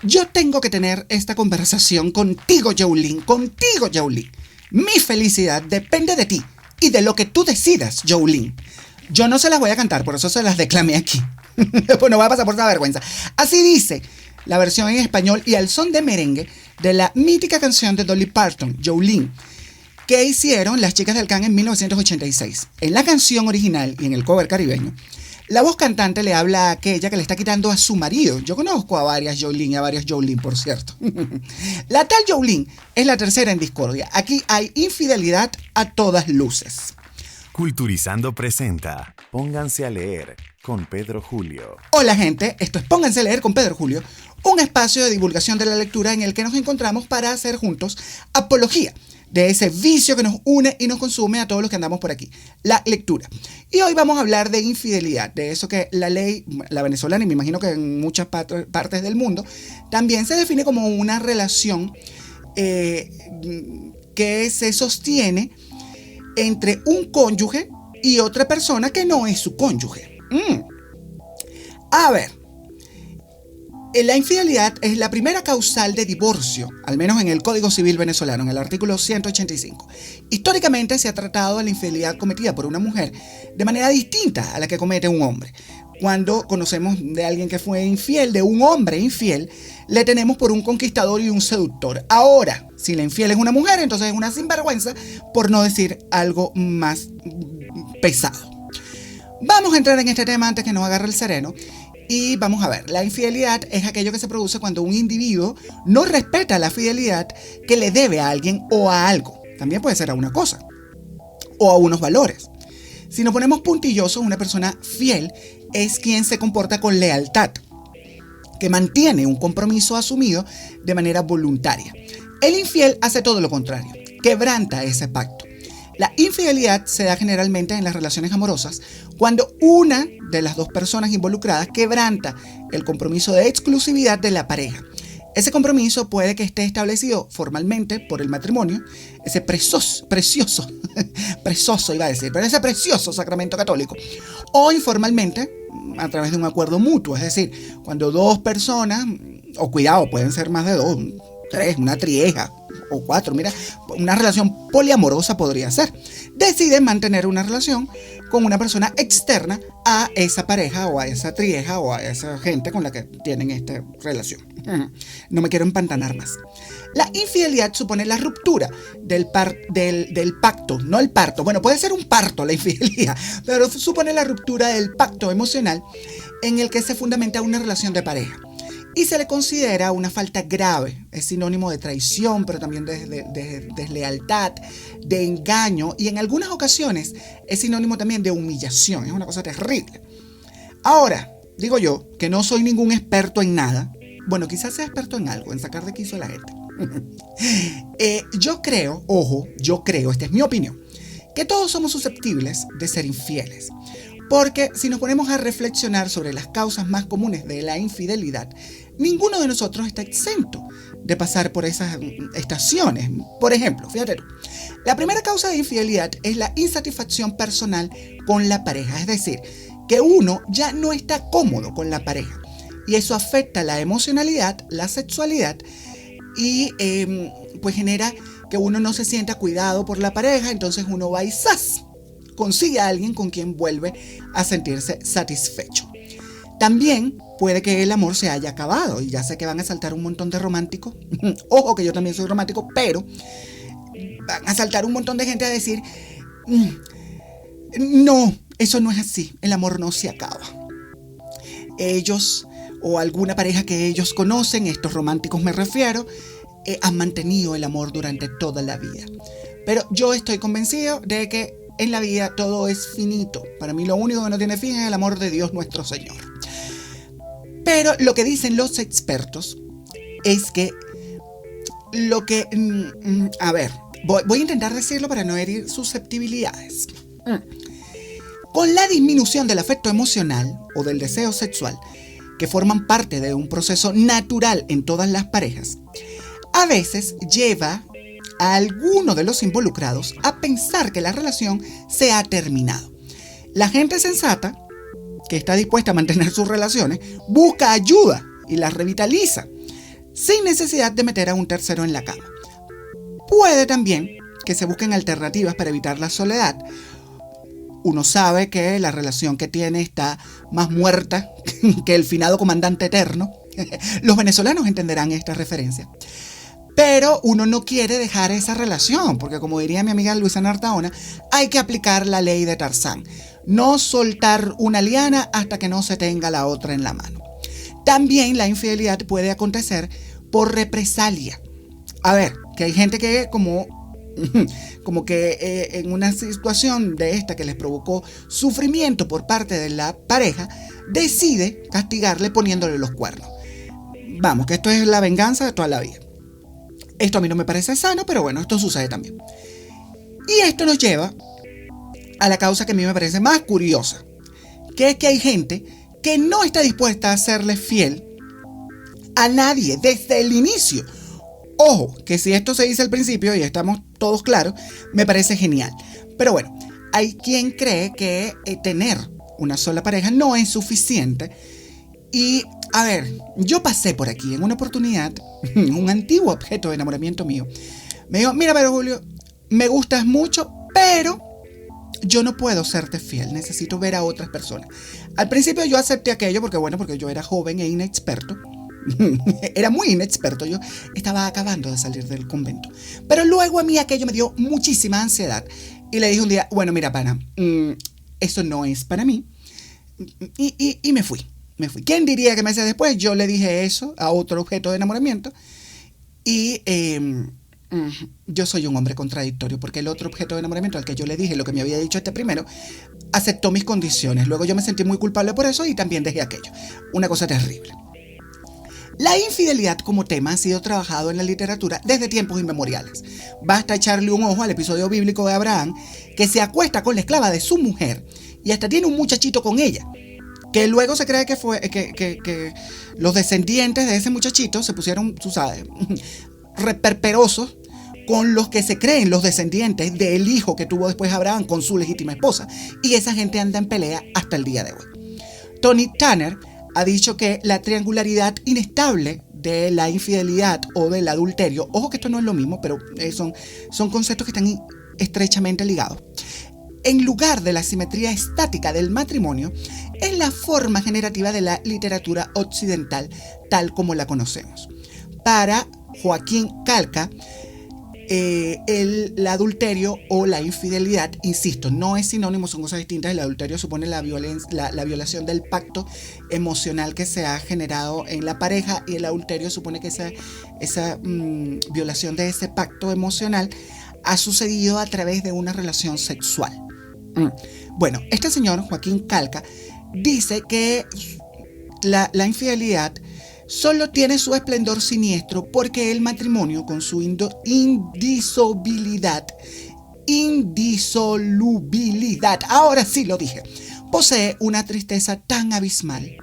Yo tengo que tener esta conversación contigo, Jolene. Contigo, Jolene. Mi felicidad depende de ti y de lo que tú decidas, Jolene. Yo no se las voy a cantar, por eso se las declamé aquí. Pues no voy a pasar por esa vergüenza. Así dice la versión en español y al son de merengue de la mítica canción de Dolly Parton, Jolene, que hicieron las chicas del Can en 1986. En la canción original y en el cover caribeño, la voz cantante le habla a aquella que le está quitando a su marido. Yo conozco a varias Jolene, a varias Jolene, por cierto. La tal Jolene es la tercera en discordia. Aquí hay infidelidad a todas luces. Culturizando presenta Pónganse a leer con Pedro Julio. Hola gente, esto es Pónganse a leer con Pedro Julio, un espacio de divulgación de la lectura en el que nos encontramos para hacer juntos apología de ese vicio que nos une y nos consume a todos los que andamos por aquí, la lectura. Y hoy vamos a hablar de infidelidad, de eso que la ley, la venezolana y me imagino que en muchas partes del mundo, también se define como una relación que se sostiene entre un cónyuge y otra persona que no es su cónyuge. A ver, la infidelidad es la primera causal de divorcio, al menos en el Código Civil venezolano, en el artículo 185. Históricamente se ha tratado a la infidelidad cometida por una mujer de manera distinta a la que comete un hombre. Cuando conocemos de alguien que fue infiel, de un hombre infiel, le tenemos por un conquistador y un seductor. Ahora, si la infiel es una mujer, entonces es una sinvergüenza, por no decir algo más pesado. Vamos a entrar en este tema antes que nos agarre el sereno. Y vamos a ver, la infidelidad es aquello que se produce cuando un individuo no respeta la fidelidad que le debe a alguien o a algo. También puede ser a una cosa o a unos valores. Si nos ponemos puntillosos, una persona fiel es quien se comporta con lealtad, que mantiene un compromiso asumido de manera voluntaria. El infiel hace todo lo contrario, quebranta ese pacto. La infidelidad se da generalmente en las relaciones amorosas cuando una de las dos personas involucradas quebranta el compromiso de exclusividad de la pareja. Ese compromiso puede que esté establecido formalmente por el matrimonio, ese precioso iba a decir, pero ese precioso sacramento católico, o informalmente a través de un acuerdo mutuo, es decir, cuando dos personas, o cuidado, pueden ser más de dos, tres, una trieja o cuatro, mira, una relación poliamorosa podría ser, deciden mantener una relación con una persona externa a esa pareja o a esa trieja o a esa gente con la que tienen esta relación. No me quiero empantanar más. La infidelidad supone la ruptura del pacto, no el parto. Bueno, puede ser un parto la infidelidad, pero supone la ruptura del pacto emocional en el que se fundamenta una relación de pareja. Y se le considera una falta grave, es sinónimo de traición, pero también de deslealtad, de engaño y en algunas ocasiones es sinónimo también de humillación, es una cosa terrible. Ahora, digo yo, que no soy ningún experto en nada, bueno, quizás sea experto en algo, en sacar de quicio a la gente. Yo creo, esta es mi opinión, que todos somos susceptibles de ser infieles. Porque si nos ponemos a reflexionar sobre las causas más comunes de la infidelidad, ninguno de nosotros está exento de pasar por esas estaciones. Por ejemplo, fíjate tú, la primera causa de infidelidad es la insatisfacción personal con la pareja, es decir, que uno ya no está cómodo con la pareja y eso afecta la emocionalidad, la sexualidad y pues genera que uno no se sienta cuidado por la pareja, entonces uno va y ¡zas!, consigue a alguien con quien vuelve a sentirse satisfecho. También puede que el amor se haya acabado y ya sé que van a saltar un montón de románticos. Ojo que yo también soy romántico, pero van a saltar un montón de gente a decir no, eso no es así, el amor no se acaba. Ellos o alguna pareja que ellos conocen, estos románticos me refiero, han mantenido el amor durante toda la vida. Pero yo estoy convencido de que en la vida todo es finito. Para mí lo único que no tiene fin es el amor de Dios nuestro Señor. Pero lo que dicen los expertos es que lo que... a ver, voy a intentar decirlo para no herir susceptibilidades. Con la disminución del afecto emocional o del deseo sexual, que forman parte de un proceso natural en todas las parejas, a veces lleva a alguno de los involucrados a pensar que la relación se ha terminado. La gente sensata, que está dispuesta a mantener sus relaciones, busca ayuda y las revitaliza. sin necesidad de meter a un tercero en la cama. Puede también que se busquen alternativas para evitar la soledad. Uno sabe que la relación que tiene está más muerta que el finado comandante eterno. Los venezolanos entenderán esta referencia. Pero uno no quiere dejar esa relación, porque como diría mi amiga Luisa Nartaona, hay que aplicar la ley de Tarzán. No soltar una liana hasta que no se tenga la otra en la mano. También la infidelidad puede acontecer por represalia. A ver, que hay gente que como que en una situación de esta que les provocó sufrimiento por parte de la pareja, decide castigarle poniéndole los cuernos. Vamos, que esto es la venganza de toda la vida. Esto a mí no me parece sano, pero bueno, esto sucede también. Y esto nos lleva a la causa que a mí me parece más curiosa, que es que hay gente que no está dispuesta a serle fiel a nadie desde el inicio. Ojo, que si esto se dice al principio y estamos todos claros, me parece genial. Pero bueno, hay quien cree que tener una sola pareja no es suficiente. Y, a ver, yo pasé por aquí en una oportunidad, un antiguo objeto de enamoramiento mío me dijo, mira, pero Julio, me gustas mucho, pero yo no puedo serte fiel, necesito ver a otras personas. Al principio yo acepté aquello porque yo era joven e inexperto. Era muy inexperto, yo estaba acabando de salir del convento. Pero luego a mí aquello me dio muchísima ansiedad y le dije un día, bueno, mira, pana, eso no es para mí. Y me fui. ¿Quién diría que meses después yo le dije eso a otro objeto de enamoramiento? Y yo soy un hombre contradictorio, porque el otro objeto de enamoramiento al que yo le dije lo que me había dicho este primero, aceptó mis condiciones. Luego yo me sentí muy culpable por eso y también dejé aquello. Una cosa terrible. La infidelidad como tema ha sido trabajado en la literatura desde tiempos inmemoriales. Basta echarle un ojo al episodio bíblico de Abraham, que se acuesta con la esclava de su mujer y hasta tiene un muchachito con ella, que luego se cree que fue que los descendientes de ese muchachito se pusieron, tú sabes, reperperosos con los que se creen los descendientes del hijo que tuvo después Abraham con su legítima esposa. Y esa gente anda en pelea hasta el día de hoy. Tony Tanner ha dicho que la triangularidad inestable de la infidelidad o del adulterio, ojo que esto no es lo mismo, pero son conceptos que están estrechamente ligados, en lugar de la simetría estática del matrimonio, es la forma generativa de la literatura occidental tal como la conocemos. Para Joaquín Calca, el adulterio o la infidelidad, insisto, no es sinónimo, son cosas distintas. El adulterio supone la violación del pacto emocional que se ha generado en la pareja, y el adulterio supone que esa violación de ese pacto emocional ha sucedido a través de una relación sexual. Bueno, este señor, Joaquín Calca, dice que la infidelidad solo tiene su esplendor siniestro porque el matrimonio, con su indisolubilidad, ahora sí lo dije, posee una tristeza tan abismal.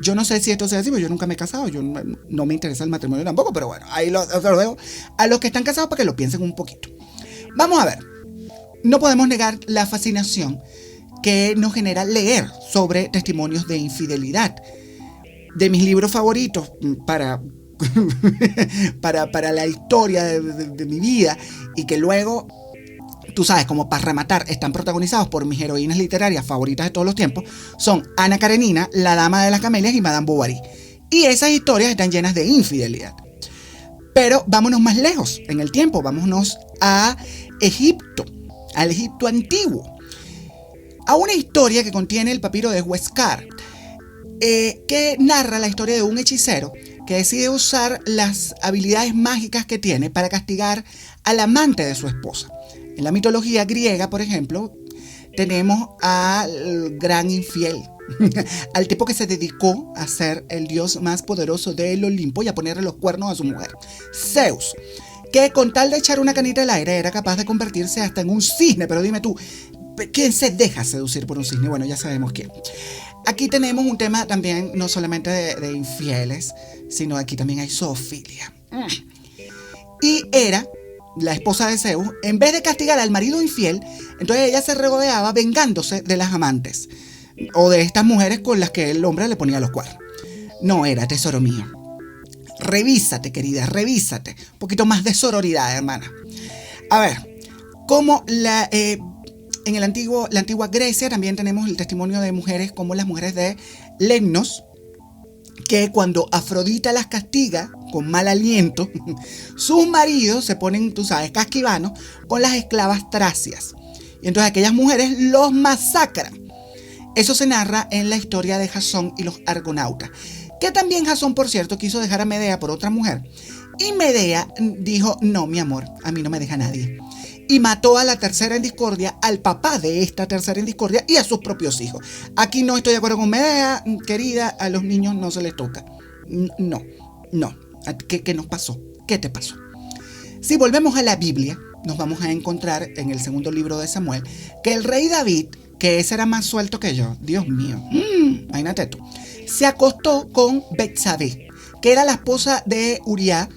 Yo no sé si esto sea así, porque yo nunca me he casado, yo no me interesa el matrimonio tampoco, pero bueno, ahí lo dejo a los que están casados para que lo piensen un poquito. Vamos a ver, no podemos negar la fascinación que nos genera leer sobre testimonios de infidelidad. De mis libros favoritos para la historia de mi vida, y que luego, tú sabes, como para rematar, están protagonizados por mis heroínas literarias favoritas de todos los tiempos, son Ana Karenina, La Dama de las Camelias y Madame Bovary. Y esas historias están llenas de infidelidad. Pero vámonos más lejos en el tiempo, vámonos a Egipto, al Egipto antiguo, a una historia que contiene el papiro de Huescar, que narra la historia de un hechicero que decide usar las habilidades mágicas que tiene para castigar al amante de su esposa. En la mitología griega, por ejemplo, tenemos al gran infiel, al tipo que se dedicó a ser el dios más poderoso del Olimpo y a ponerle los cuernos a su mujer, Zeus, que con tal de echar una canita al aire era capaz de convertirse hasta en un cisne. Pero dime tú, ¿quién se deja seducir por un cisne? Bueno, ya sabemos quién. Aquí tenemos un tema también, no solamente de infieles, sino aquí también hay zoofilia. Y era la esposa de Zeus, en vez de castigar al marido infiel, entonces ella se regodeaba vengándose de las amantes o de estas mujeres con las que el hombre le ponía los cuernos. No era, tesoro mío. Revísate, querida, revísate. Un poquito más de sororidad, hermana. A ver, como en la antigua Grecia también tenemos el testimonio de mujeres como las mujeres de Lemnos, que cuando Afrodita las castiga con mal aliento, sus maridos se ponen, tú sabes, casquivanos con las esclavas tracias. Y entonces aquellas mujeres los masacran. Eso se narra en la historia de Jasón y los argonautas. Que también Jasón, por cierto, quiso dejar a Medea por otra mujer. Y Medea dijo, no, mi amor, a mí no me deja nadie. Y mató a la tercera en discordia, al papá de esta tercera en discordia y a sus propios hijos. Aquí no estoy de acuerdo con Medea, querida, a los niños no se les toca. No. ¿Qué nos pasó? ¿Qué te pasó? Si volvemos a la Biblia, nos vamos a encontrar en el segundo libro de Samuel que el rey David, que ese era más suelto que yo, Dios mío, imagínate tú, se acostó con Betsabé, que era la esposa de Uriah,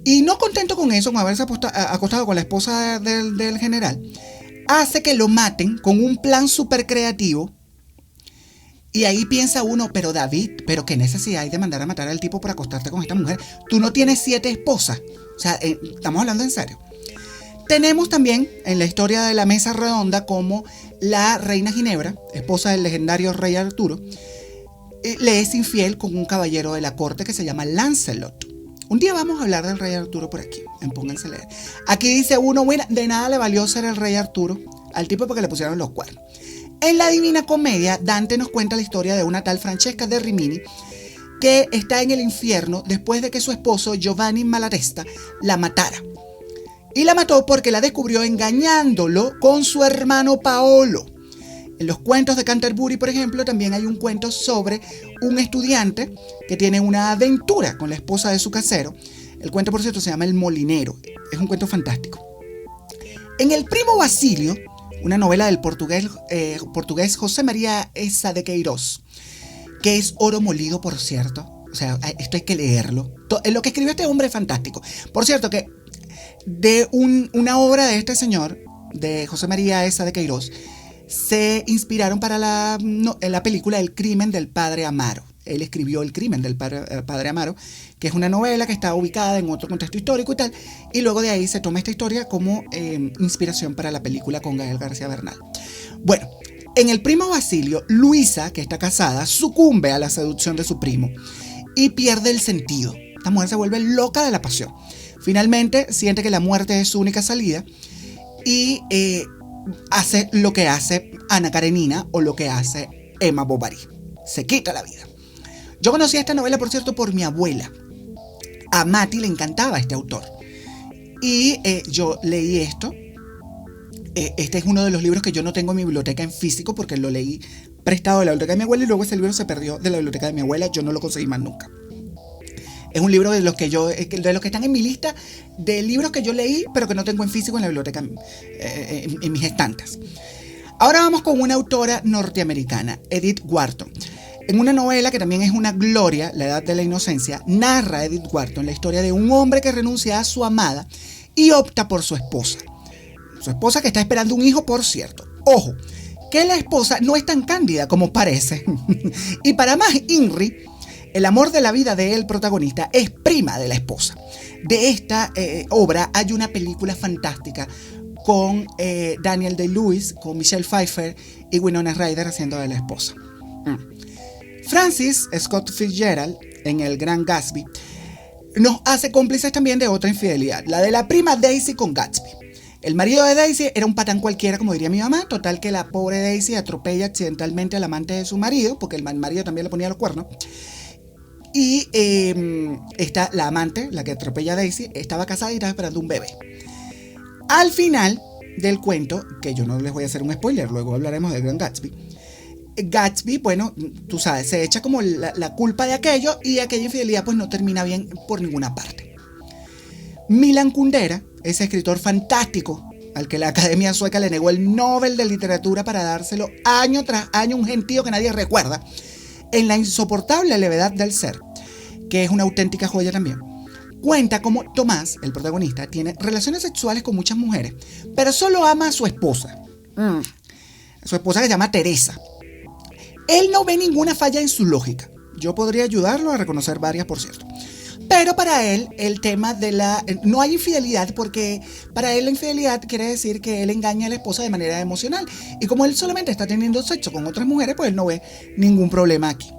y no contento con eso, con haberse acostado con la esposa del general, hace que lo maten con un plan súper creativo. Y ahí piensa uno, pero David, ¿pero qué necesidad hay de mandar a matar al tipo por acostarte con esta mujer? Tú no tienes 7 esposas. O sea, estamos hablando en serio. Tenemos también en la historia de la mesa redonda como la reina Ginebra, esposa del legendario rey Arturo, le es infiel con un caballero de la corte que se llama Lancelot. Un día vamos a hablar del rey Arturo por aquí, pónganse a leer. Aquí dice uno, bueno, de nada le valió ser el rey Arturo al tipo porque le pusieron los cuernos. En la Divina Comedia, Dante nos cuenta la historia de una tal Francesca de Rimini que está en el infierno después de que su esposo Giovanni Malatesta la matara. Y la mató porque la descubrió engañándolo con su hermano Paolo. En los cuentos de Canterbury, por ejemplo, también hay un cuento sobre un estudiante que tiene una aventura con la esposa de su casero. El cuento, por cierto, se llama El Molinero. Es un cuento fantástico. En El Primo Basilio, una novela del portugués José María Essa de Queiroz, que es oro molido, por cierto. O sea, esto hay que leerlo. Lo que escribió este hombre es fantástico. Por cierto, que de una obra de este señor, de José María Essa de Queiroz, se inspiraron para la película El crimen del padre Amaro. Él escribió El crimen del padre Amaro, que es una novela que está ubicada en otro contexto histórico y tal, y luego de ahí se toma esta historia como inspiración para la película con Gael García Bernal. Bueno, en El Primo Basilio, Luisa, que está casada, sucumbe a la seducción de su primo y pierde el sentido. Esta mujer se vuelve loca de la pasión. Finalmente siente que la muerte es su única salida y hace lo que hace Ana Karenina o lo que hace Emma Bovary. Se quita la vida. Yo conocí esta novela, por cierto, por mi abuela. A Mati le encantaba este autor. Y yo leí esto. Este es uno de los libros que yo no tengo en mi biblioteca en físico porque lo leí prestado de la biblioteca de mi abuela y luego ese libro se perdió de la biblioteca de mi abuela. Yo no lo conseguí más nunca. Es un libro de los que están en mi lista de libros que yo leí, pero que no tengo en físico en la biblioteca, en mis estantes. Ahora vamos con una autora norteamericana, Edith Wharton. En una novela que también es una gloria, La Edad de la Inocencia, narra Edith Wharton la historia de un hombre que renuncia a su amada y opta por su esposa. Su esposa que está esperando un hijo, por cierto. Ojo, que la esposa no es tan cándida como parece. Y para más INRI, el amor de la vida del protagonista es prima de la esposa. De esta obra hay una película fantástica con Daniel Day-Lewis, con Michelle Pfeiffer y Winona Ryder haciendo de la esposa. Francis Scott Fitzgerald, en El Gran Gatsby, nos hace cómplices también de otra infidelidad, la de la prima Daisy con Gatsby. El marido de Daisy era un patán cualquiera, como diría mi mamá, total que la pobre Daisy atropella accidentalmente al amante de su marido, porque el marido también le ponía los cuernos. Y la amante, la que atropella a Daisy, estaba casada y estaba esperando un bebé. Al final del cuento, que yo no les voy a hacer un spoiler, luego hablaremos del Gran Gatsby. Gatsby, bueno, tú sabes, se echa como la culpa de aquello y aquella infidelidad pues no termina bien por ninguna parte. Milan Kundera, ese escritor fantástico al que la Academia Sueca le negó el Nobel de Literatura para dárselo año tras año, un gentío que nadie recuerda, en La insoportable levedad del ser, que es una auténtica joya también, cuenta cómo Tomás, el protagonista, tiene relaciones sexuales con muchas mujeres, pero solo ama a su esposa. Su esposa que se llama Teresa. Él no ve ninguna falla en su lógica. Yo podría ayudarlo a reconocer varias, por cierto. Pero para él el tema de no hay infidelidad, porque para él la infidelidad quiere decir que él engaña a la esposa de manera emocional. Y como él solamente está teniendo sexo con otras mujeres, pues él no ve ningún problema aquí.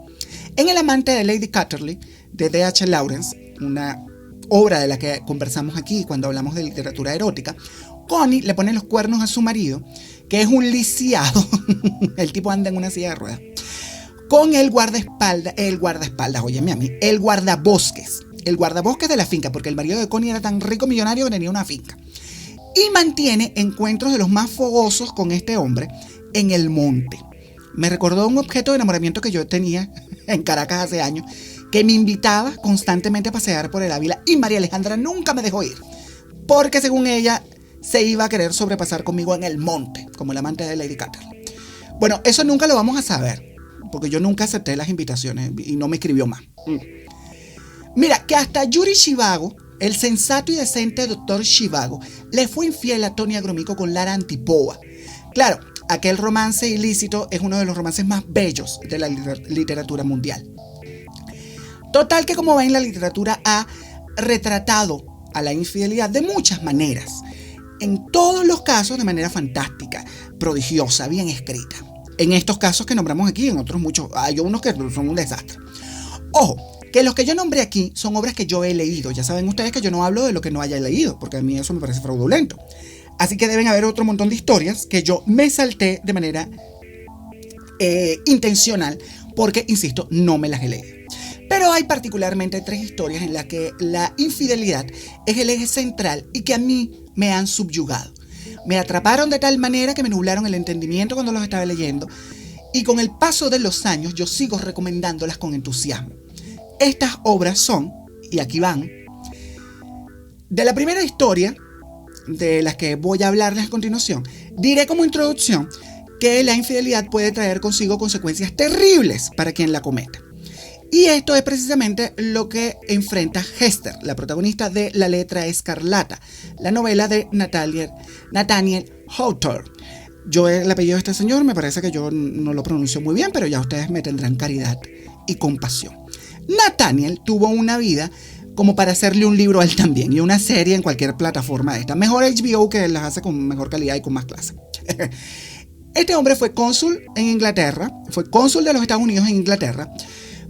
En El amante de Lady Chatterley, de D.H. Lawrence, una obra de la que conversamos aquí cuando hablamos de literatura erótica, Connie le pone los cuernos a su marido, que es un lisiado, el tipo anda en una silla de ruedas, con el guardabosques de la finca, porque el marido de Connie era tan rico millonario que tenía una finca, y mantiene encuentros de los más fogosos con este hombre en el monte. Me recordó un objeto de enamoramiento que yo tenía en Caracas hace años, que me invitaba constantemente a pasear por el Ávila, y María Alejandra nunca me dejó ir, porque según ella se iba a querer sobrepasar conmigo en el monte, como el amante de Lady Chatterley. Bueno, eso nunca lo vamos a saber, porque yo nunca acepté las invitaciones y no me escribió más. Mira, que hasta Yuri Shivago, el sensato y decente doctor Shivago, le fue infiel a Tonia Gromyko con Lara Antipova. Claro, aquel romance ilícito es uno de los romances más bellos de la literatura mundial. Total que, como ven, la literatura ha retratado a la infidelidad de muchas maneras. En todos los casos de manera fantástica, prodigiosa, bien escrita. En estos casos que nombramos aquí, en otros muchos, hay unos que son un desastre. Ojo, que los que yo nombré aquí son obras que yo he leído. Ya saben ustedes que yo no hablo de lo que no haya leído, porque a mí eso me parece fraudulento. Así que deben haber otro montón de historias que yo me salté de manera intencional, porque, insisto, no me las he leído. Pero hay particularmente 3 historias en las que la infidelidad es el eje central y que a mí me han subyugado. Me atraparon de tal manera que me nublaron el entendimiento cuando los estaba leyendo, y con el paso de los años yo sigo recomendándolas con entusiasmo. Estas obras son, y aquí van, de la primera historia, de las que voy a hablarles a continuación, diré como introducción que la infidelidad puede traer consigo consecuencias terribles para quien la cometa. Y esto es precisamente lo que enfrenta Hester, la protagonista de La letra escarlata, la novela de Nathaniel Hawthorne. Yo el apellido de este señor me parece que yo no lo pronuncio muy bien, pero ya ustedes me tendrán caridad y compasión. Nathaniel tuvo una vida como para hacerle un libro a él también, y una serie en cualquier plataforma de esta. Mejor HBO, que las hace con mejor calidad y con más clase. Este hombre fue cónsul en Inglaterra, fue cónsul de los Estados Unidos en Inglaterra,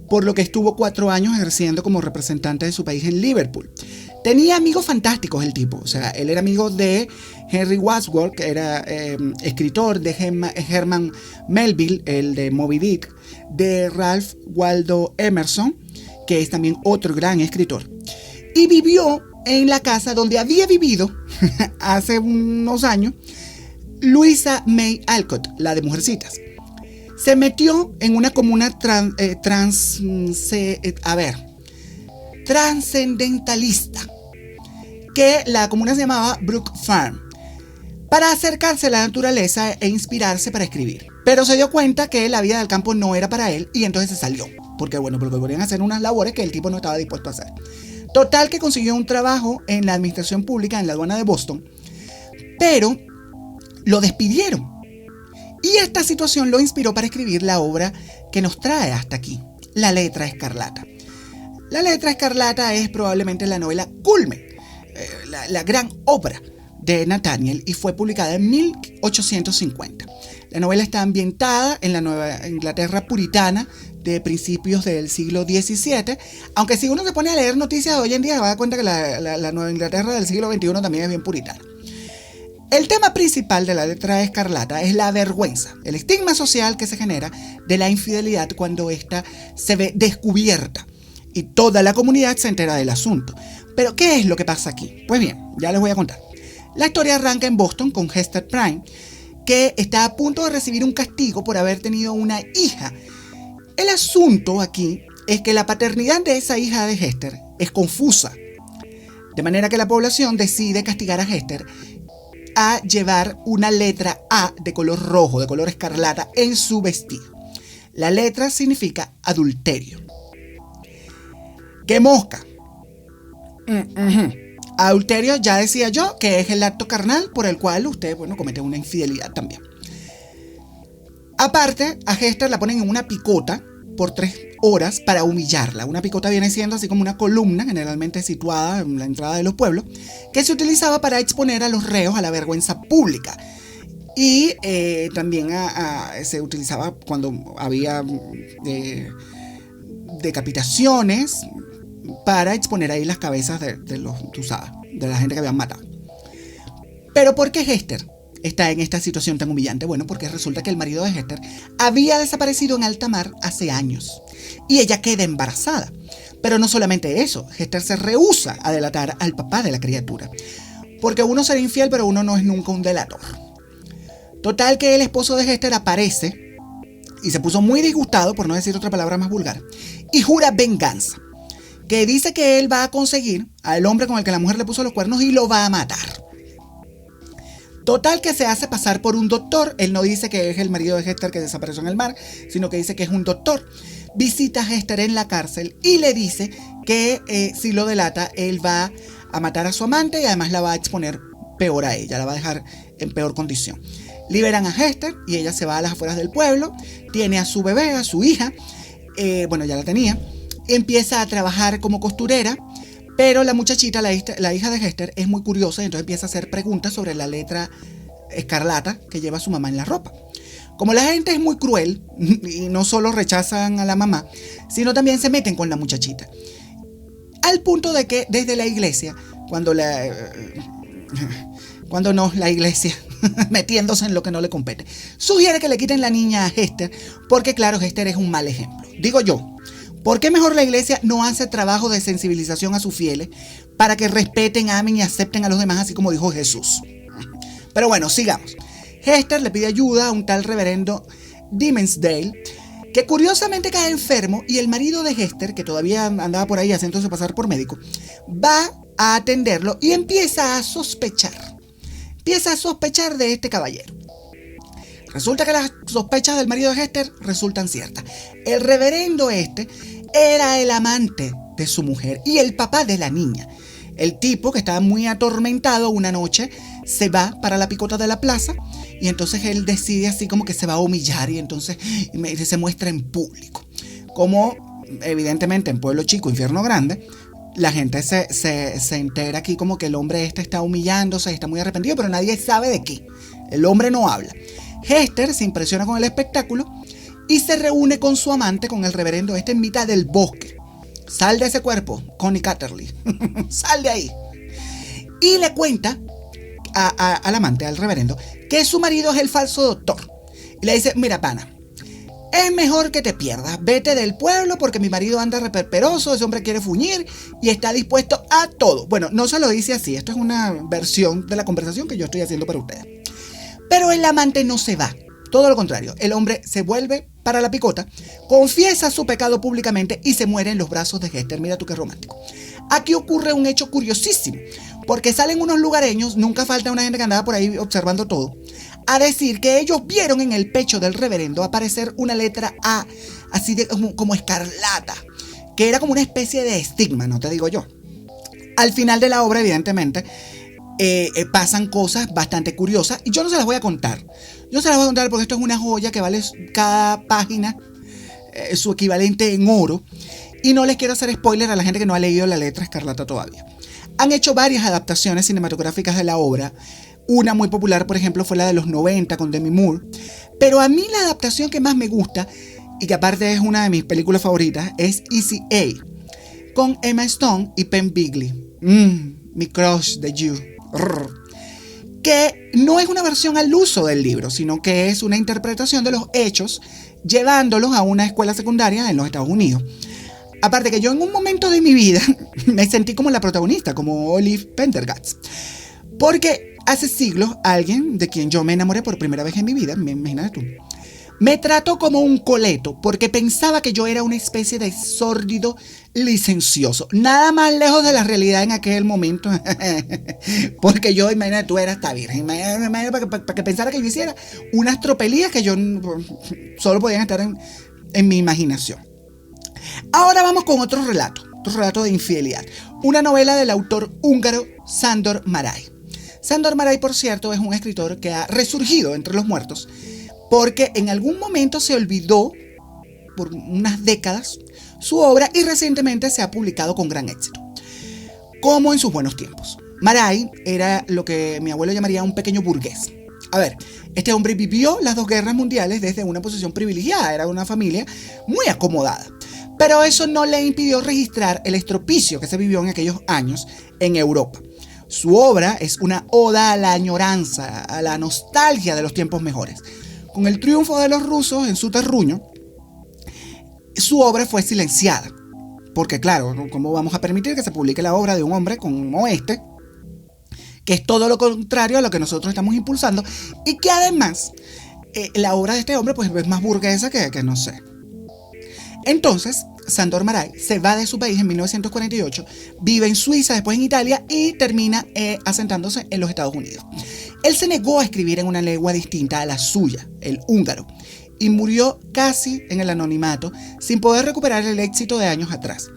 por lo que estuvo 4 años ejerciendo como representante de su país en Liverpool. Tenía amigos fantásticos el tipo, o sea, él era amigo de Henry Wadsworth, que era escritor, de Herman Melville, el de Moby Dick, de Ralph Waldo Emerson, que es también otro gran escritor, y vivió en la casa donde había vivido hace unos años Louisa May Alcott, la de Mujercitas. Se metió en una comuna trascendentalista, que la comuna se llamaba Brook Farm, para acercarse a la naturaleza e inspirarse para escribir. Pero se dio cuenta que la vida del campo no era para él, y entonces se salió, porque podían hacer unas labores que el tipo no estaba dispuesto a hacer. Total que consiguió un trabajo en la administración pública en la aduana de Boston, pero lo despidieron. Y esta situación lo inspiró para escribir la obra que nos trae hasta aquí, La letra escarlata. La letra escarlata es probablemente la novela culmen, la gran obra de Nathaniel, y fue publicada en 1850. La novela está ambientada en la Nueva Inglaterra puritana de principios del siglo XVII, aunque si uno se pone a leer noticias de hoy en día se va a dar cuenta que la Nueva Inglaterra del siglo XXI también es bien puritana. El tema principal de La letra escarlata es la vergüenza, el estigma social que se genera de la infidelidad cuando ésta se ve descubierta y toda la comunidad se entera del asunto. Pero, ¿qué es lo que pasa aquí? Pues bien, ya les voy a contar. La historia arranca en Boston con Hester Prynne, que está a punto de recibir un castigo por haber tenido una hija. El asunto aquí es que la paternidad de esa hija de Hester es confusa, de manera que la población decide castigar a Hester a llevar una letra A de color rojo, de color escarlata, en su vestido. La letra significa adulterio. ¡Qué mosca! Adulterio, ya decía yo, que es el acto carnal por el cual usted, comete una infidelidad también. Aparte, a Hester la ponen en una picota por 3 horas para humillarla. Una picota viene siendo así como una columna, generalmente situada en la entrada de los pueblos, que se utilizaba para exponer a los reos a la vergüenza pública. Y también se utilizaba cuando había decapitaciones para exponer ahí las cabezas de la gente que habían matado. Pero ¿por qué Hester está en esta situación tan humillante? Bueno, porque resulta que el marido de Hester había desaparecido en alta mar hace años y ella queda embarazada. Pero no solamente eso, Hester se rehúsa a delatar al papá de la criatura, porque uno será infiel, pero uno no es nunca un delator. Total que el esposo de Hester aparece y se puso muy disgustado, por no decir otra palabra más vulgar, y jura venganza, que dice que él va a conseguir al hombre con el que la mujer le puso los cuernos y lo va a matar. Total que se hace pasar por un doctor. Él no dice que es el marido de Hester que desapareció en el mar, sino que dice que es un doctor. Visita a Hester en la cárcel y le dice que si lo delata, él va a matar a su amante y además la va a exponer peor a ella, la va a dejar en peor condición. Liberan a Hester y ella se va a las afueras del pueblo, tiene a su bebé, a su hija, bueno, ya la tenía, empieza a trabajar como costurera. Pero la muchachita, la hija de Hester, es muy curiosa y entonces empieza a hacer preguntas sobre la letra escarlata que lleva su mamá en la ropa. Como la gente es muy cruel y no solo rechazan a la mamá, sino también se meten con la muchachita. Al punto de que desde la iglesia, la iglesia, metiéndose en lo que no le compete, sugiere que le quiten la niña a Hester, porque claro, Hester es un mal ejemplo. Digo yo, ¿por qué mejor la iglesia no hace trabajo de sensibilización a sus fieles para que respeten, amen y acepten a los demás, así como dijo Jesús? Pero bueno, sigamos. Hester le pide ayuda a un tal reverendo Dimmesdale, que curiosamente cae enfermo, y el marido de Hester, que todavía andaba por ahí haciéndose pasar por médico, va a atenderlo y empieza a sospechar de este caballero. Resulta que las sospechas del marido de Hester resultan ciertas. El reverendo era el amante de su mujer y el papá de la niña. El tipo, que estaba muy atormentado, una noche se va para la picota de la plaza y entonces él decide así como que se va a humillar y entonces se muestra en público. Como evidentemente en pueblo chico, infierno grande, la gente se entera aquí como que el hombre está humillándose, está muy arrepentido, pero nadie sabe de qué. El hombre no habla. Hester se impresiona con el espectáculo y se reúne con su amante, con el reverendo en mitad del bosque. Sal de ese cuerpo, Connie Catterley. Sal de ahí. Y le cuenta al amante, al reverendo, que su marido es el falso doctor. Y le dice, mira, pana, es mejor que te pierdas. Vete del pueblo porque mi marido anda reperperoso, ese hombre quiere fuñir y está dispuesto a todo. Bueno, no se lo dice así. Esto es una versión de la conversación que yo estoy haciendo para ustedes. Pero el amante no se va. Todo lo contrario, el hombre se vuelve para la picota, confiesa su pecado públicamente y se muere en los brazos de Hester. Mira tú qué romántico. Aquí ocurre un hecho curiosísimo, porque salen unos lugareños, nunca falta una gente que andaba por ahí observando todo, a decir que ellos vieron en el pecho del reverendo aparecer una letra A, así de como escarlata, que era como una especie de estigma, no te digo yo. Al final de la obra, evidentemente, pasan cosas bastante curiosas y yo no se las voy a contar. Yo se las voy a contar porque esto es una joya que vale cada página su equivalente en oro y no les quiero hacer spoiler a la gente que no ha leído la letra escarlata todavía. Han hecho varias adaptaciones cinematográficas de la obra. Una muy popular, por ejemplo, fue la de los 90 con Demi Moore. Pero a mí la adaptación que más me gusta y que aparte es una de mis películas favoritas es Easy A, con Emma Stone y Penn Bigley. Mi crush de You. Que no es una versión al uso del libro, sino que es una interpretación de los hechos llevándolos a una escuela secundaria en los Estados Unidos. Aparte que yo en un momento de mi vida me sentí como la protagonista, como Olive Pendergast. Porque hace siglos alguien de quien yo me enamoré por primera vez en mi vida, imagínate tú, me trató como un coleto porque pensaba que yo era una especie de sórdido licencioso. Nada más lejos de la realidad en aquel momento. Porque yo, imagínate, tú eras hasta virgen. Imagínate para que pensara que yo hiciera unas tropelías que yo solo podían estar en mi imaginación. Ahora vamos con otro relato de infidelidad. Una novela del autor húngaro Sándor Márai. Sándor Márai, por cierto, es un escritor que ha resurgido entre los muertos porque en algún momento se olvidó por unas décadas su obra y recientemente se ha publicado con gran éxito, como en sus buenos tiempos. Marais era lo que mi abuelo llamaría un pequeño burgués. A ver, este hombre vivió las 2 guerras mundiales desde una posición privilegiada, era de una familia muy acomodada. Pero eso no le impidió registrar el estropicio que se vivió en aquellos años en Europa. Su obra es una oda a la añoranza, a la nostalgia de los tiempos mejores. Con el triunfo de los rusos en su terruño, su obra fue silenciada. Porque claro, ¿cómo vamos a permitir que se publique la obra de un hombre como este? Que es todo lo contrario a lo que nosotros estamos impulsando. Y que además, la obra de este hombre pues, es más burguesa que no sé. Entonces, Sándor Márai se va de su país en 1948, vive en Suiza, después en Italia y termina asentándose en los Estados Unidos. Él se negó a escribir en una lengua distinta a la suya, el húngaro, y murió casi en el anonimato sin poder recuperar el éxito de años atrás.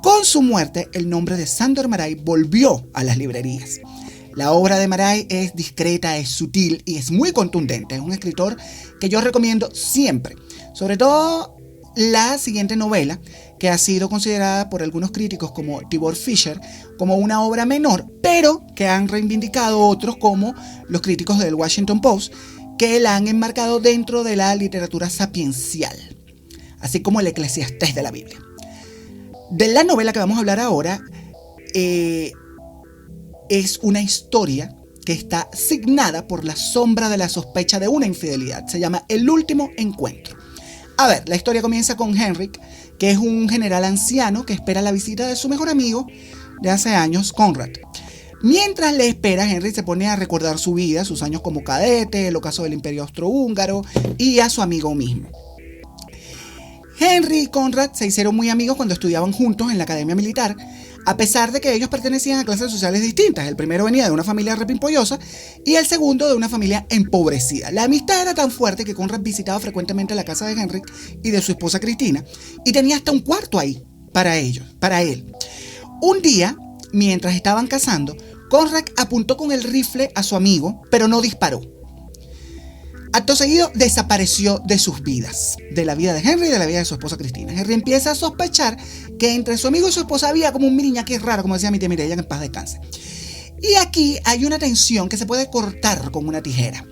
Con su muerte, el nombre de Sándor Márai volvió a las librerías. La obra de Márai es discreta, es sutil y es muy contundente. Es un escritor que yo recomiendo siempre, sobre todo la siguiente novela, que ha sido considerada por algunos críticos como Tibor Fischer como una obra menor, pero que han reivindicado otros como los críticos del Washington Post, que la han enmarcado dentro de la literatura sapiencial, así como el Eclesiastés de la Biblia. De la novela que vamos a hablar ahora, es una historia que está signada por la sombra de la sospecha de una infidelidad. Se llama El último encuentro. A ver, la historia comienza con Henrik, que es un general anciano que espera la visita de su mejor amigo de hace años, Conrad. Mientras le espera, Henrik se pone a recordar su vida, sus años como cadete, el ocaso del Imperio Austrohúngaro y a su amigo mismo. Henry y Conrad se hicieron muy amigos cuando estudiaban juntos en la academia militar, a pesar de que ellos pertenecían a clases sociales distintas. El primero venía de una familia repimpollosa y el segundo de una familia empobrecida. La amistad era tan fuerte que Conrad visitaba frecuentemente la casa de Henrik y de su esposa Cristina y tenía hasta un cuarto ahí para él. Un día, mientras estaban cazando, Conrad apuntó con el rifle a su amigo, pero no disparó. Acto seguido desapareció de sus vidas, de la vida de Henry y de la vida de su esposa Cristina. Henry empieza a sospechar que entre su amigo y su esposa había como un miriñaque raro, como decía mi tía Mireya, que en paz descanse. Y aquí hay una tensión que se puede cortar con una tijera.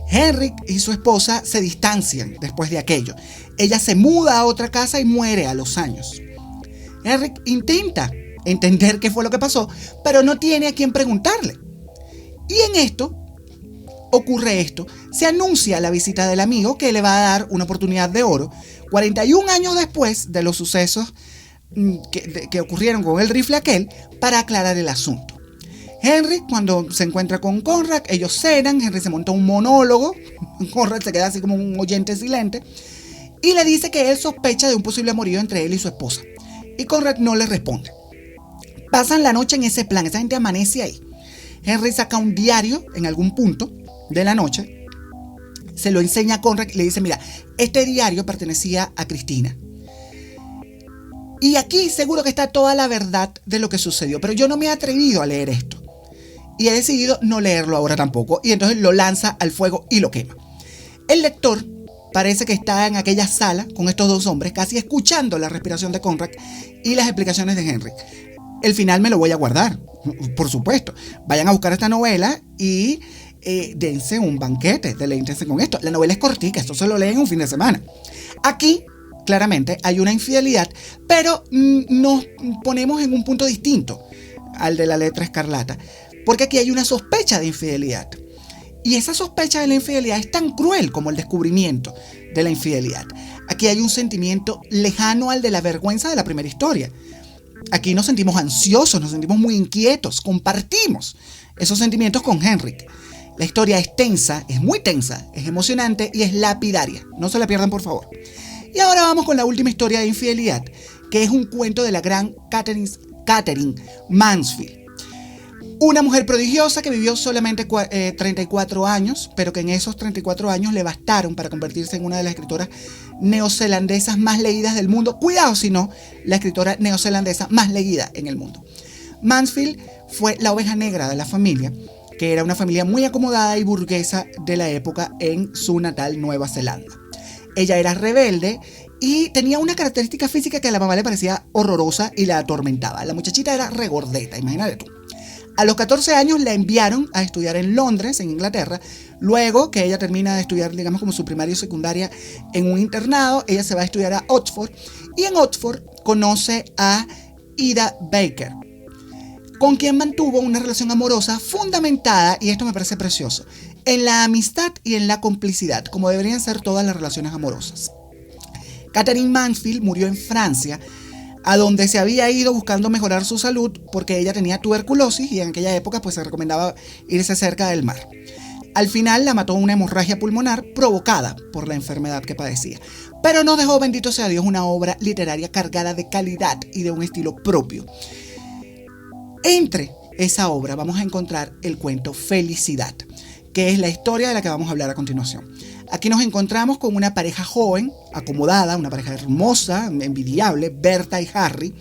Henry y su esposa se distancian después de aquello. Ella se muda a otra casa y muere a los años. Henry intenta entender qué fue lo que pasó, pero no tiene a quién preguntarle. Y en esto ocurre esto, se anuncia la visita del amigo que le va a dar una oportunidad de oro 41 años después de los sucesos que ocurrieron con el rifle aquel, para aclarar el asunto. Henry, cuando se encuentra con Conrad, ellos cenan, Henry se monta un monólogo, Conrad se queda así como un oyente silente y le dice que él sospecha de un posible amorío entre él y su esposa, y Conrad no le responde. Pasan la noche en ese plan, esa gente amanece ahí. Henry saca un diario en algún punto de la noche, se lo enseña a Conrad y le dice: mira, este diario pertenecía a Cristina y aquí seguro que está toda la verdad de lo que sucedió, pero yo no me he atrevido a leer esto y he decidido no leerlo ahora tampoco, y entonces lo lanza al fuego y lo quema. El lector parece que está en aquella sala con estos dos hombres, casi escuchando la respiración de Conrad y las explicaciones de Henry. El final me lo voy a guardar, por supuesto. Vayan a buscar esta novela y dense un banquete, deleítense con esto. La novela es cortica, esto se lo leen un fin de semana. Aquí, claramente, hay una infidelidad, pero nos ponemos en un punto distinto al de La Letra Escarlata, porque aquí hay una sospecha de infidelidad. Y esa sospecha de la infidelidad es tan cruel como el descubrimiento de la infidelidad. Aquí hay un sentimiento lejano al de la vergüenza de la primera historia. Aquí nos sentimos ansiosos, nos sentimos muy inquietos, compartimos esos sentimientos con Henrik. La historia es tensa, es muy tensa, es emocionante y es lapidaria. No se la pierdan, por favor. Y ahora vamos con la última historia de infidelidad, que es un cuento de la gran Katherine Mansfield. Una mujer prodigiosa que vivió solamente 34 años, pero que en esos 34 años le bastaron para convertirse en una de las escritoras neozelandesas más leídas del mundo. Cuidado si no, la escritora neozelandesa más leída en el mundo. Mansfield fue la oveja negra de la familia, que era una familia muy acomodada y burguesa de la época en su natal Nueva Zelanda. Ella era rebelde Y tenía una característica física que a la mamá le parecía horrorosa y la atormentaba. La muchachita era regordeta, imagínate tú. A los 14 años la enviaron a estudiar en Londres, en Inglaterra. Luego que ella termina de estudiar, digamos, como su primaria y secundaria en un internado, ella se va a estudiar a Oxford. Y en Oxford conoce a Ida Baker, con quien mantuvo una relación amorosa fundamentada, y esto me parece precioso, en la amistad y en la complicidad, como deberían ser todas las relaciones amorosas. Catherine Mansfield murió en Francia, a donde se había ido buscando mejorar su salud porque ella tenía tuberculosis y en aquella época pues se recomendaba irse cerca del mar. Al final la mató una hemorragia pulmonar provocada por la enfermedad que padecía. Pero nos dejó, bendito sea Dios, una obra literaria cargada de calidad y de un estilo propio. Entre esa obra vamos a encontrar el cuento Felicidad, que es la historia de la que vamos a hablar a continuación. Aquí nos encontramos con una pareja joven, acomodada, una pareja hermosa, envidiable, Berta y Harry,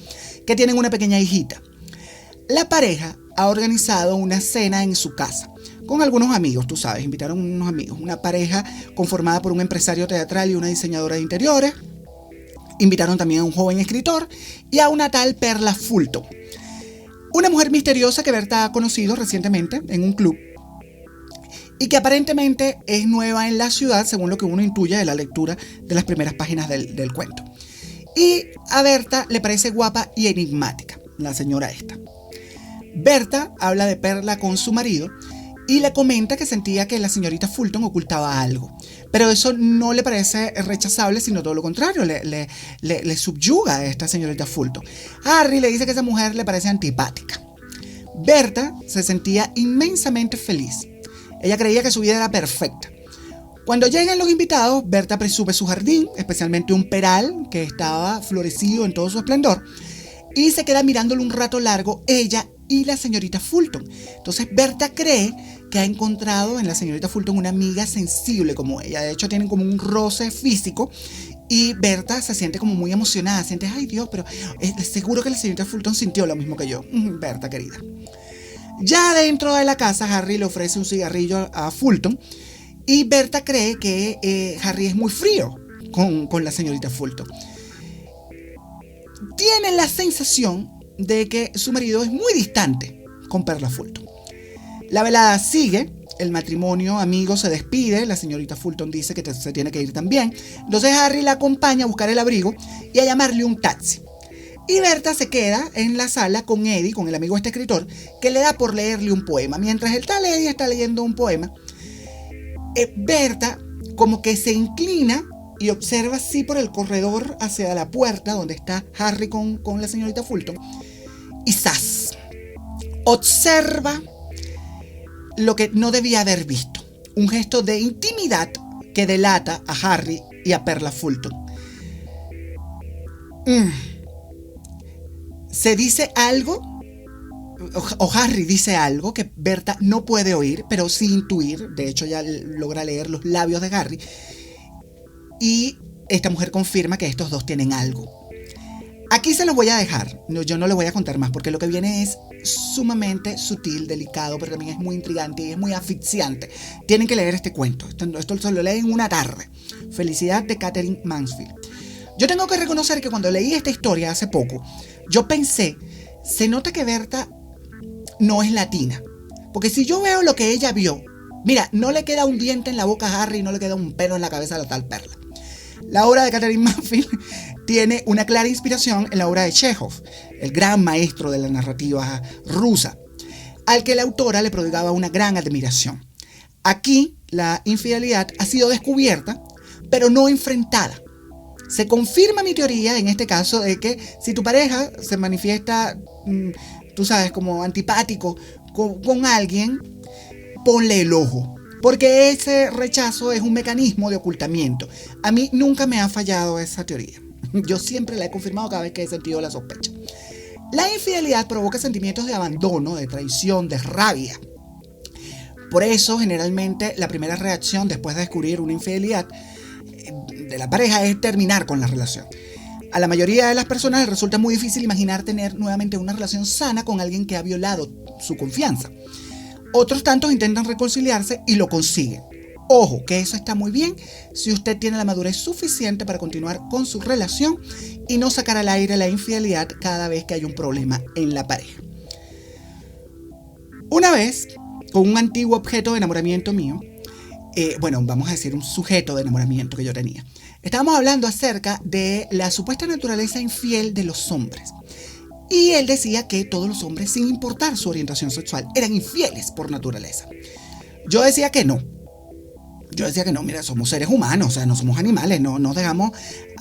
que tienen una pequeña hijita. La pareja ha organizado una cena en su casa, con algunos amigos, tú sabes, invitaron unos amigos, una pareja conformada por un empresario teatral y una diseñadora de interiores. Invitaron también a un joven escritor y a una tal Perla Fulton, una mujer misteriosa que Berta ha conocido recientemente en un club y que aparentemente es nueva en la ciudad, según lo que uno intuye de la lectura de las primeras páginas del cuento. Y a Berta le parece guapa y enigmática, la señora esta. Berta habla de Perla con su marido y le comenta que sentía que la señorita Fulton ocultaba algo. Pero eso no le parece rechazable, sino todo lo contrario, le subyuga a esta señorita Fulton. Harry le dice que esa mujer le parece antipática. Berta se sentía inmensamente feliz. Ella creía que su vida era perfecta. Cuando llegan los invitados, Berta presume su jardín, especialmente un peral que estaba florecido en todo su esplendor, y se queda mirándolo un rato largo, ella y la señorita Fulton. Entonces Berta cree que ha encontrado en la señorita Fulton una amiga sensible como ella. De hecho, tienen como un roce físico y Berta se siente como muy emocionada. Siente, ay Dios, pero seguro que la señorita Fulton sintió lo mismo que yo. Berta, querida. Ya dentro de la casa, Harry le ofrece un cigarrillo a Fulton y Berta cree que Harry es muy frío con la señorita Fulton. Tiene la sensación de que su marido es muy distante con Perla Fulton. La velada sigue, el matrimonio amigo se despide, la señorita Fulton dice que se tiene que ir también. Entonces Harry la acompaña a buscar el abrigo y a llamarle un taxi. Y Berta se queda en la sala con Eddie, con el amigo este escritor, que le da por leerle un poema. Mientras el tal Eddie está leyendo un poema, Berta como que se inclina y observa así por el corredor hacia la puerta donde está Harry con la señorita Fulton. Y ¡zas! Observa lo que no debía haber visto. Un gesto de intimidad que delata a Harry y a Perla Fulton. Se dice algo, o Harry dice algo que Berta no puede oír, pero sí intuir. De hecho, ya logra leer los labios de Harry. Y esta mujer confirma que estos dos tienen algo. Aquí se los voy a dejar. Yo no les voy a contar más porque lo que viene es sumamente sutil, delicado, pero también es muy intrigante y es muy asfixiante. Tienen que leer este cuento. Esto se lo leen una tarde. Felicidad, de Catherine Mansfield. Yo tengo que reconocer que cuando leí esta historia hace poco, yo pensé, se nota que Berta no es latina. Porque si yo veo lo que ella vio, mira, no le queda un diente en la boca a Harry, no le queda un pelo en la cabeza a la tal Perla. La obra de Catherine Mansfield tiene una clara inspiración en la obra de Chekhov, el gran maestro de la narrativa rusa, al que la autora le prodigaba una gran admiración. Aquí, la infidelidad ha sido descubierta, pero no enfrentada. Se confirma mi teoría en este caso de que si tu pareja se manifiesta, tú sabes, como antipático con alguien, ponle el ojo. Porque ese rechazo es un mecanismo de ocultamiento. A mí nunca me ha fallado esa teoría. Yo siempre la he confirmado cada vez que he sentido la sospecha. La infidelidad provoca sentimientos de abandono, de traición, de rabia. Por eso, generalmente, la primera reacción después de descubrir una infidelidad de la pareja es terminar con la relación. A la mayoría de las personas les resulta muy difícil imaginar tener nuevamente una relación sana con alguien que ha violado su confianza. Otros tantos intentan reconciliarse y lo consiguen. Ojo, que eso está muy bien si usted tiene la madurez suficiente para continuar con su relación y no sacar al aire la infidelidad cada vez que hay un problema en la pareja. Una vez, con un antiguo objeto de enamoramiento mío, vamos a decir un sujeto de enamoramiento que yo tenía, estábamos hablando acerca de la supuesta naturaleza infiel de los hombres. Y él decía que todos los hombres, sin importar su orientación sexual, eran infieles por naturaleza. Yo decía que no. Mira, somos seres humanos, o sea, no somos animales, no nos dejamos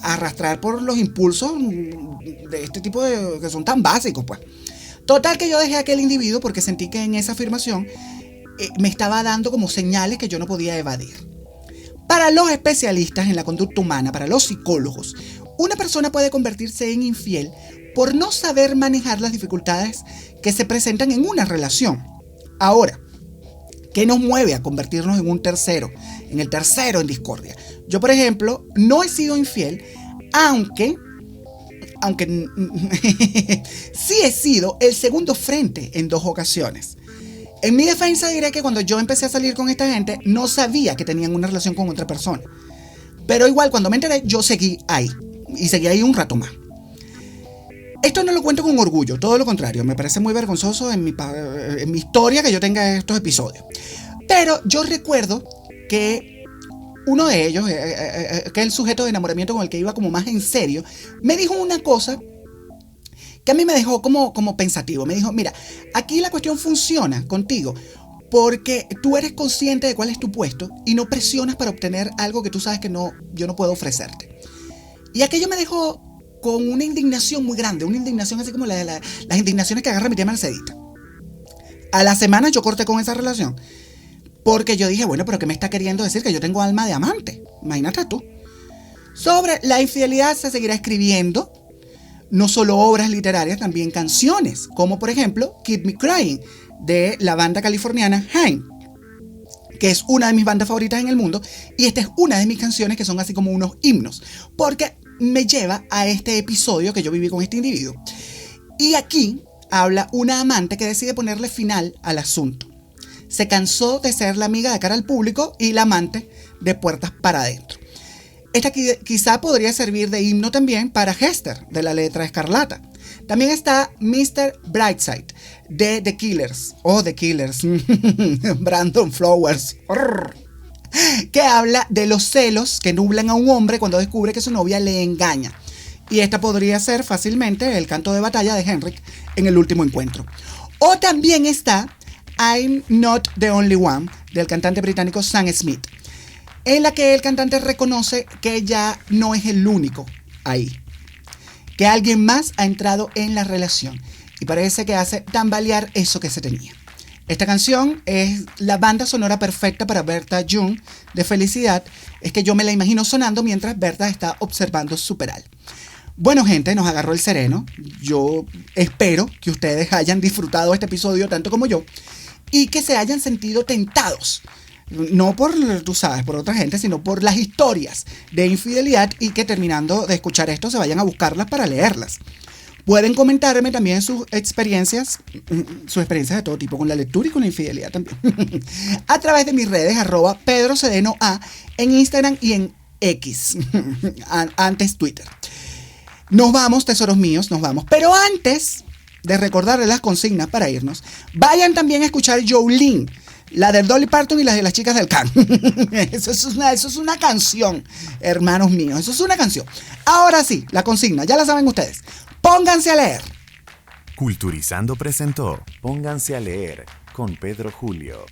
arrastrar por los impulsos de este tipo que son tan básicos, pues. Total que yo dejé a aquel individuo porque sentí que en esa afirmación me estaba dando como señales que yo no podía evadir. Para los especialistas en la conducta humana, para los psicólogos, una persona puede convertirse en infiel por no saber manejar las dificultades que se presentan en una relación. Ahora, ¿qué nos mueve a convertirnos en un tercero? En el tercero en discordia. Yo, por ejemplo, no he sido infiel, aunque sí he sido el segundo frente en 2 ocasiones. En mi defensa diré que cuando yo empecé a salir con esta gente, no sabía que tenían una relación con otra persona. Pero igual, cuando me enteré, yo seguí ahí. Y seguí ahí un rato más. Esto no lo cuento con orgullo, todo lo contrario. Me parece muy vergonzoso en mi historia que yo tenga estos episodios. Pero yo recuerdo que uno de ellos, que es el sujeto de enamoramiento con el que iba como más en serio, me dijo una cosa que a mí me dejó como pensativo. Me dijo, mira, aquí la cuestión funciona contigo porque tú eres consciente de cuál es tu puesto y no presionas para obtener algo que tú sabes que yo no puedo ofrecerte. Y aquello me dejó con una indignación muy grande, una indignación así como las indignaciones que agarra mi tía Mercedita. A la semana yo corté con esa relación porque yo dije, bueno, pero ¿qué me está queriendo decir? Que yo tengo alma de amante. Imagínate tú. Sobre la infidelidad se seguirá escribiendo, no solo obras literarias, también canciones, como por ejemplo Keep Me Crying, de la banda californiana Haim, que es una de mis bandas favoritas en el mundo, y esta es una de mis canciones que son así como unos himnos, porque me lleva a este episodio que yo viví con este individuo. Y aquí habla una amante que decide ponerle final al asunto. Se cansó de ser la amiga de cara al público y la amante de puertas para adentro. Esta quizá podría servir de himno también para Hester, de la letra Escarlata. También está Mr. Brightside, de The Killers, The Killers, Brandon Flowers, que habla de los celos que nublan a un hombre cuando descubre que su novia le engaña. Y esta podría ser fácilmente el canto de batalla de Henrik en El Último Encuentro. O también está I'm Not the Only One, del cantante británico Sam Smith, en la que el cantante reconoce que ya no es el único ahí, que alguien más ha entrado en la relación y parece que hace tambalear eso que se tenía. Esta canción es la banda sonora perfecta para Berta Jung de Felicidad. Es que yo me la imagino sonando mientras Berta está observando su peral. Bueno, gente, nos agarró el sereno. Yo espero que ustedes hayan disfrutado este episodio tanto como yo y que se hayan sentido tentados. No por, tú sabes, por otra gente, sino por las historias de infidelidad y que terminando de escuchar esto se vayan a buscarlas para leerlas. Pueden comentarme también sus experiencias de todo tipo con la lectura y con la infidelidad también. A través de mis redes, @PedroCedenoA en Instagram y en X, antes Twitter. Nos vamos, tesoros míos, nos vamos. Pero antes de recordarles las consignas para irnos, vayan también a escuchar Jolene, la del Dolly Parton y la de las chicas del Can. Eso es una canción, hermanos míos, eso es una canción. Ahora sí, la consigna, ya la saben ustedes. Pónganse a leer. Culturizando presentó Pónganse a leer con Pedro Julio.